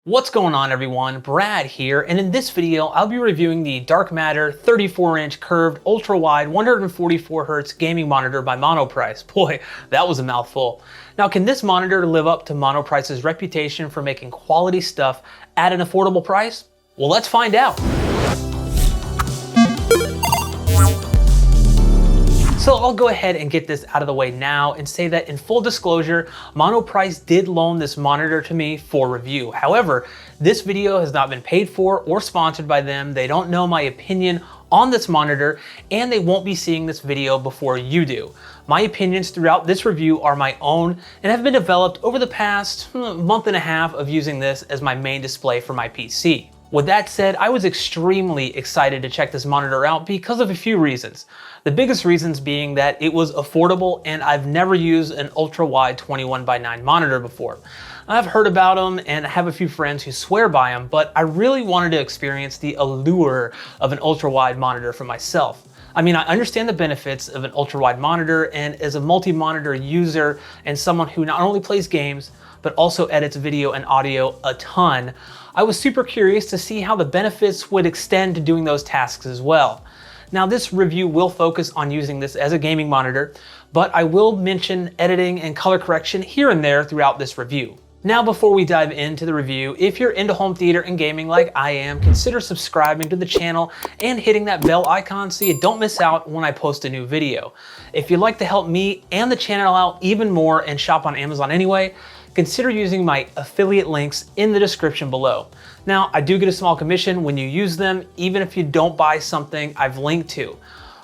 What's going on, everyone? Brad here, and in this video I'll be reviewing the Dark Matter 34-inch curved ultra-wide 144Hz gaming monitor by Monoprice. Boy, that was a mouthful. Now, can this monitor live up to Monoprice's reputation for making quality stuff at an affordable price? Well, let's find out. So I'll go ahead and get this out of the way now and say that in full disclosure, Monoprice did loan this monitor to me for review. However, this video has not been paid for or sponsored by them. They don't know my opinion on this monitor, and they won't be seeing this video before you do. My opinions throughout this review are my own and have been developed over the past month and a half of using this as my main display for my PC. With that said, I was extremely excited to check this monitor out because of a few reasons. The biggest reasons being that it was affordable and I've never used an ultra-wide 21:9 monitor before. I've heard about them and I have a few friends who swear by them, but I really wanted to experience the allure of an ultra-wide monitor for myself. I mean, I understand the benefits of an ultra-wide monitor, and as a multi-monitor user and someone who not only plays games, but also edits video and audio a ton, I was super curious to see how the benefits would extend to doing those tasks as well. Now, this review will focus on using this as a gaming monitor, but I will mention editing and color correction here and there throughout this review. Now, before we dive into the review, if you're into home theater and gaming like I am, consider subscribing to the channel and hitting that bell icon so you don't miss out when I post a new video. If you'd like to help me and the channel out even more and shop on Amazon anyway, consider using my affiliate links in the description below. Now, I do get a small commission when you use them, even if you don't buy something I've linked to.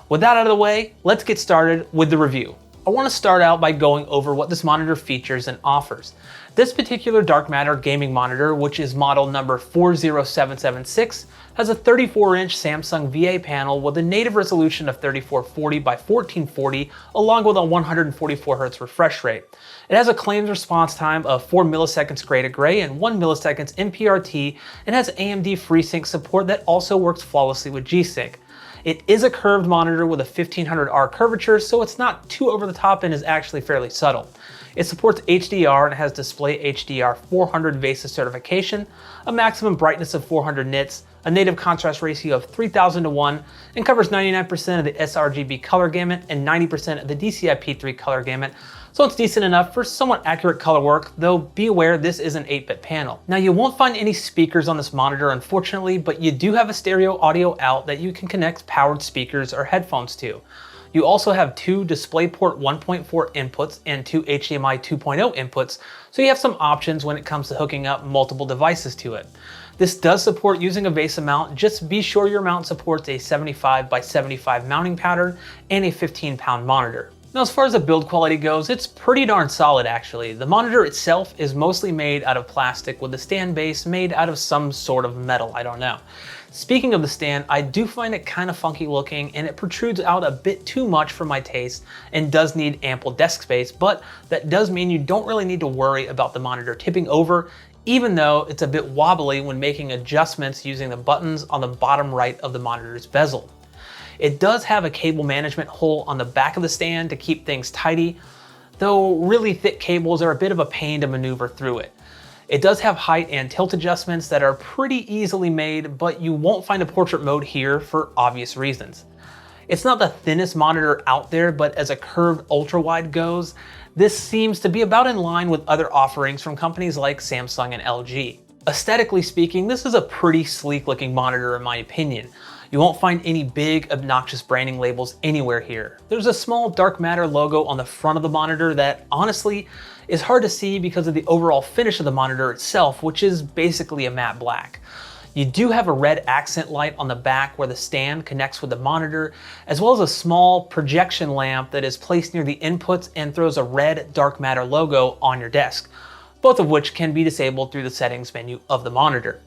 With that out of the way, let's get started with the review. I want to start out by going over what this monitor features and offers. This particular Dark Matter gaming monitor, which is model number 40776, has a 34-inch Samsung VA panel with a native resolution of 3440 by 1440, along with a 144Hz refresh rate. It has a claims response time of 4 milliseconds gray to gray and 1 milliseconds MPRT, and has AMD FreeSync support that also works flawlessly with GSYNC. It is a curved monitor with a 1500R curvature, so it's not too over the top and is actually fairly subtle. It supports HDR and has display HDR 400 VESA certification, a maximum brightness of 400 nits, a native contrast ratio of 3000:1, and covers 99% of the sRGB color gamut and 90% of the DCI-P3 color gamut, so it's decent enough for somewhat accurate color work, though be aware this is an 8-bit panel. Now, you won't find any speakers on this monitor, unfortunately, but you do have a stereo audio out that you can connect powered speakers or headphones to. You also have two DisplayPort 1.4 inputs and two HDMI 2.0 inputs, so you have some options when it comes to hooking up multiple devices to it. This does support using a VESA mount. Just be sure your mount supports a 75 by 75 mounting pattern and a 15-pound monitor. Now, as far as the build quality goes, it's pretty darn solid actually. The monitor itself is mostly made out of plastic with the stand base made out of some sort of metal, I don't know. Speaking of the stand, I do find it kind of funky looking and it protrudes out a bit too much for my taste and does need ample desk space, but that does mean you don't really need to worry about the monitor tipping over, even though it's a bit wobbly when making adjustments using the buttons on the bottom right of the monitor's bezel. It does have a cable management hole on the back of the stand to keep things tidy, though really thick cables are a bit of a pain to maneuver through it. It does have height and tilt adjustments that are pretty easily made, but you won't find a portrait mode here for obvious reasons. It's not the thinnest monitor out there, but as a curved ultra-wide goes, this seems to be about in line with other offerings from companies like Samsung and LG. Aesthetically speaking, this is a pretty sleek looking monitor in my opinion. You won't find any big, obnoxious branding labels anywhere here. There's a small Dark Matter logo on the front of the monitor that honestly is hard to see because of the overall finish of the monitor itself, which is basically a matte black. You do have a red accent light on the back where the stand connects with the monitor, as well as a small projection lamp that is placed near the inputs and throws a red Dark Matter logo on your desk, both of which can be disabled through the settings menu of the monitor.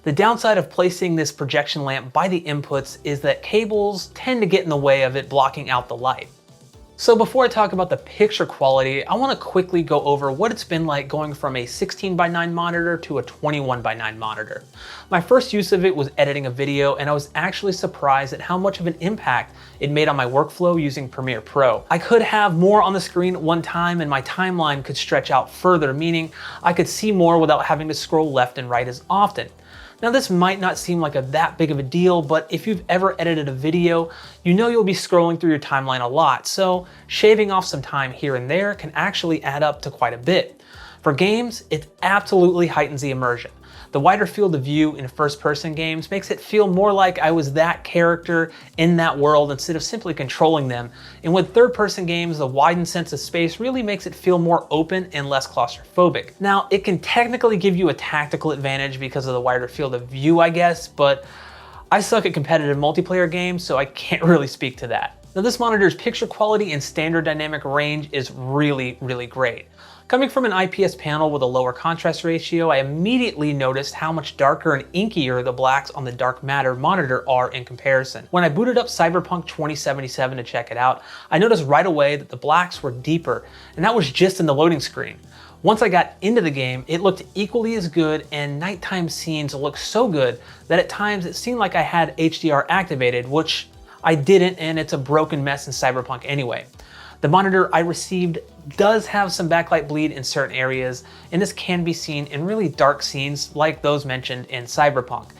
The downside of placing this projection lamp by the inputs is that cables tend to get in the way of it blocking out the light. So before I talk about the picture quality, I want to quickly go over what it's been like going from a 16:9 monitor to a 21:9 monitor. My first use of it was editing a video, and I was actually surprised at how much of an impact it made on my workflow using Premiere Pro. I could have more on the screen at one time and my timeline could stretch out further, meaning I could see more without having to scroll left and right as often. Now this might not seem like that big of a deal, but if you've ever edited a video, you know you'll be scrolling through your timeline a lot, so shaving off some time here and there can actually add up to quite a bit. For games, it absolutely heightens the immersion. The wider field of view in first-person games makes it feel more like I was that character in that world instead of simply controlling them. And with third-person games, the widened sense of space really makes it feel more open and less claustrophobic. Now, it can technically give you a tactical advantage because of the wider field of view, I guess, but I suck at competitive multiplayer games, so I can't really speak to that. Now, this monitor's picture quality and standard dynamic range is really, really great. Coming from an IPS panel with a lower contrast ratio, I immediately noticed how much darker and inkier the blacks on the dark matter monitor are in comparison. When I booted up Cyberpunk 2077 to check it out, I noticed right away that the blacks were deeper, and that was just in the loading screen. Once I got into the game, it looked equally as good, and nighttime scenes looked so good that at times it seemed like I had HDR activated, which I didn't, and it's a broken mess in Cyberpunk anyway. The monitor I received does have some backlight bleed in certain areas, and this can be seen in really dark scenes like those mentioned in Cyberpunk.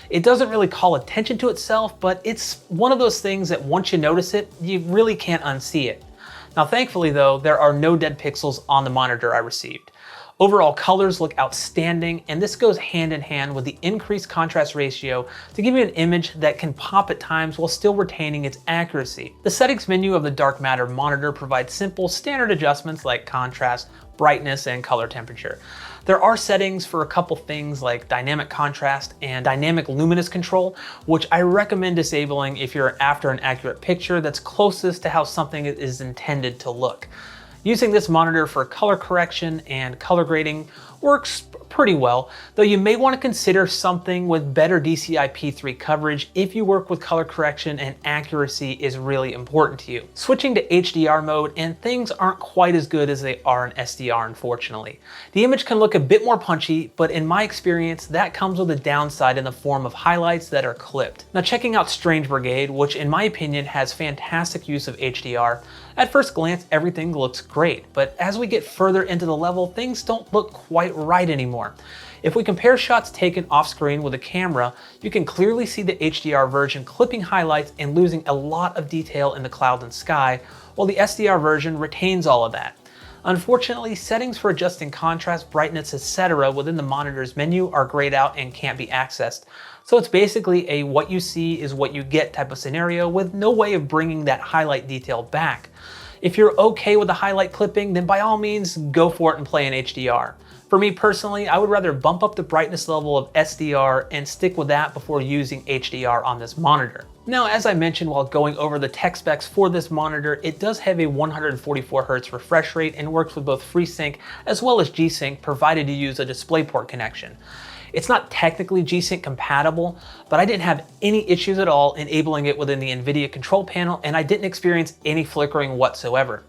It doesn't really call attention to itself, but it's one of those things that once you notice it, you really can't unsee it. Now thankfully though, there are no dead pixels on the monitor I received. Overall colors look outstanding, and this goes hand in hand with the increased contrast ratio to give you an image that can pop at times while still retaining its accuracy. The settings menu of the dark matter monitor provides simple standard adjustments like contrast, brightness, and color temperature. There are settings for a couple things like dynamic contrast and dynamic luminance control, which I recommend disabling if you're after an accurate picture that's closest to how something is intended to look. Using this monitor for color correction and color grading works pretty well, though you may want to consider something with better DCI-P3 coverage if you work with color correction and accuracy is really important to you. Switching to HDR mode and things aren't quite as good as they are in SDR, unfortunately. The image can look a bit more punchy, but in my experience, that comes with a downside in the form of highlights that are clipped. Now checking out Strange Brigade, which in my opinion has fantastic use of HDR, at first glance everything looks great, but as we get further into the level, things don't look quite right anymore. If we compare shots taken off screen with a camera, you can clearly see the HDR version clipping highlights and losing a lot of detail in the clouds and sky, while the SDR version retains all of that. Unfortunately, settings for adjusting contrast, brightness, etc. within the monitor's menu are grayed out and can't be accessed. So it's basically a what you see is what you get type of scenario with no way of bringing that highlight detail back. If you're okay with the highlight clipping, then by all means go for it and play in HDR. For me personally, I would rather bump up the brightness level of SDR and stick with that before using HDR on this monitor. Now, as I mentioned while going over the tech specs for this monitor, it does have a 144Hz refresh rate and works with both FreeSync as well as G-Sync, provided you use a DisplayPort connection. It's not technically G-Sync compatible, but I didn't have any issues at all enabling it within the NVIDIA control panel, and I didn't experience any flickering whatsoever.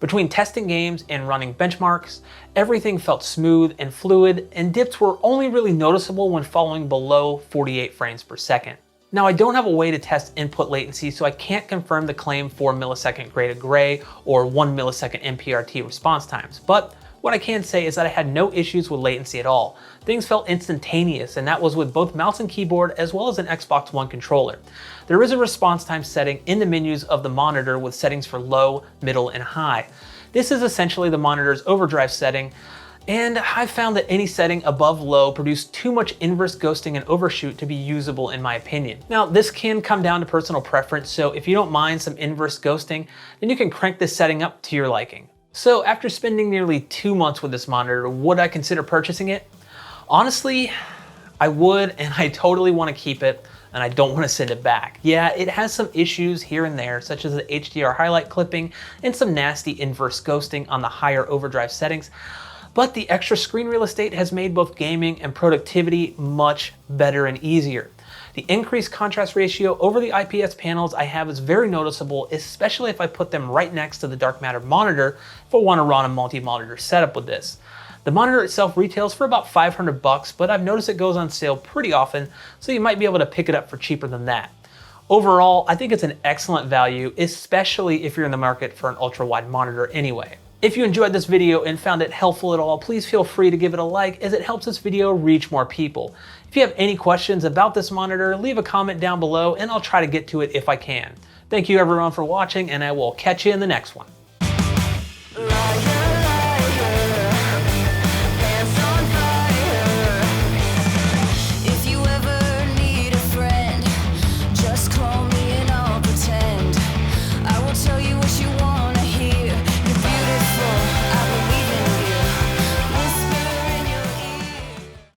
Between testing games and running benchmarks, everything felt smooth and fluid, and dips were only really noticeable when falling below 48 frames per second. Now, I don't have a way to test input latency, so I can't confirm the claim 4 millisecond gray to gray or 1 millisecond MPRT response times, but what I can say is that I had no issues with latency at all. Things felt instantaneous, and that was with both mouse and keyboard as well as an Xbox One controller. There is a response time setting in the menus of the monitor with settings for low, middle, and high. This is essentially the monitor's overdrive setting, and I found that any setting above low produced too much inverse ghosting and overshoot to be usable in my opinion. Now, this can come down to personal preference, so if you don't mind some inverse ghosting, then you can crank this setting up to your liking. So after spending nearly 2 months with this monitor, would I consider purchasing it? Honestly, I would, and I totally want to keep it, and I don't want to send it back. Yeah, it has some issues here and there, such as the HDR highlight clipping and some nasty inverse ghosting on the higher overdrive settings, but the extra screen real estate has made both gaming and productivity much better and easier. The increased contrast ratio over the IPS panels I have is very noticeable, especially if I put them right next to the dark matter monitor if I want to run a multi-monitor setup with this. The monitor itself retails for about $500, but I've noticed it goes on sale pretty often, so you might be able to pick it up for cheaper than that. Overall, I think it's an excellent value, especially if you're in the market for an ultra-wide monitor anyway. If you enjoyed this video and found it helpful at all, please feel free to give it a like, as it helps this video reach more people. If you have any questions about this monitor, leave a comment down below and I'll try to get to it if I can. Thank you everyone for watching, and I will catch you in the next one.